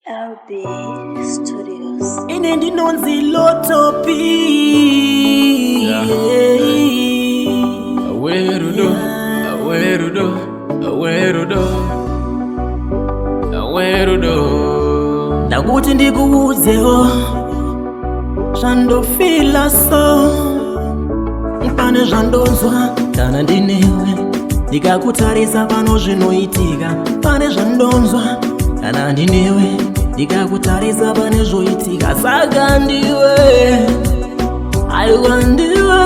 LB Studios. Inendi nonzi Lotto Bee. Werudo, Werudo. Ndakuti ndikuuzeho zvandofila so pane zvandonzwa kana ndinewe ndikakutarisa pano zvinoitika pane zvandonzwa kana ndinewe ndikakutarisa pane zvoitika saka ndiwe aiwa ndiwe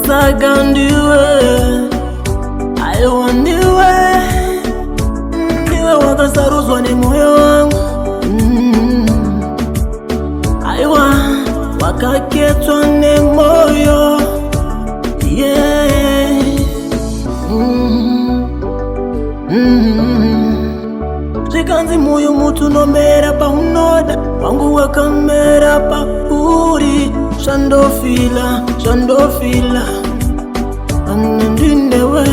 saka ndiwe aiwa ndiwe ndiwe wakasaruzwa nemoyo wangu aiwa wakaketswa nemoyo yeah. Zvikanzi moyo mutu nomera paunoda wangu wakamera pauri zvandofila anendinewe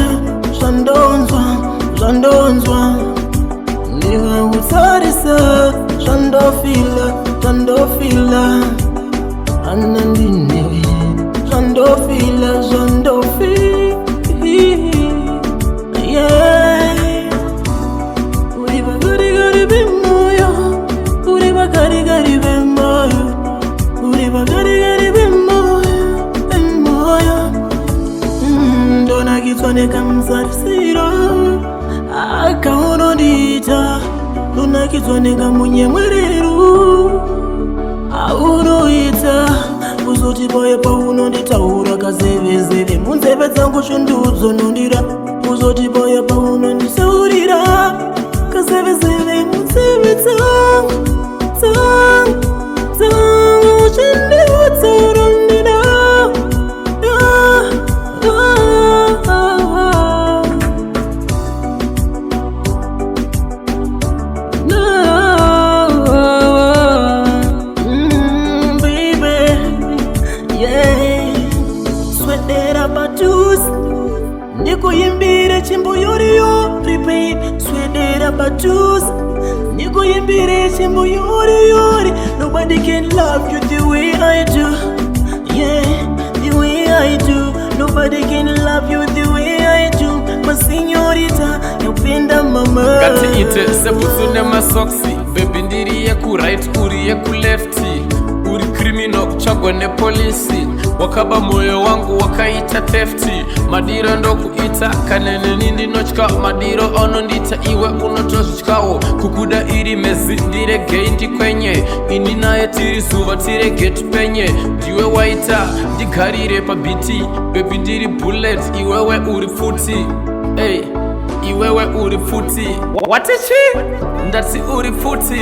zvandonzwa ndiwe utarisa zvandofila anendinewe zvandofila yeah. Uri bagari bemoyo uri bagari bemoyo uri bagari bemoyo ndona kitsoneka mzarisiro akaunondita ndona kitsoneka munyemwerero aunoita kuzoti paye paunonditaura kazevezeve munzeve dzangu zvondudzo nondira kuzoti paye paunondisaurira kazevezeve munzeve dzangu chindiutsaurondira Nikuyimbire chimbo yori babe swedera batus Nikuyimbire chimbo yori Nobody can love you the way I do Yeah, the way I do Nobody can love you the way I do My señorita, yapenda mama Gati ite sebusune masoksi Baby ndiri yeku right, uri yeku lefti Uri criminal kuchagwa ne polisi Wakaba moyo wangu wakaita thefti Madiro ndo kuita kanene nindi nochka Madiro ono ndita iwe unotoshikawo Kukuda iri mezi ndire geindi kwenye Inina etiri suva tire get penye Diwe waita ndigarire pa biti Baby ndiri bullet iwewe uri futi Hey, iwewe uri futi What is she? Ndati uri futi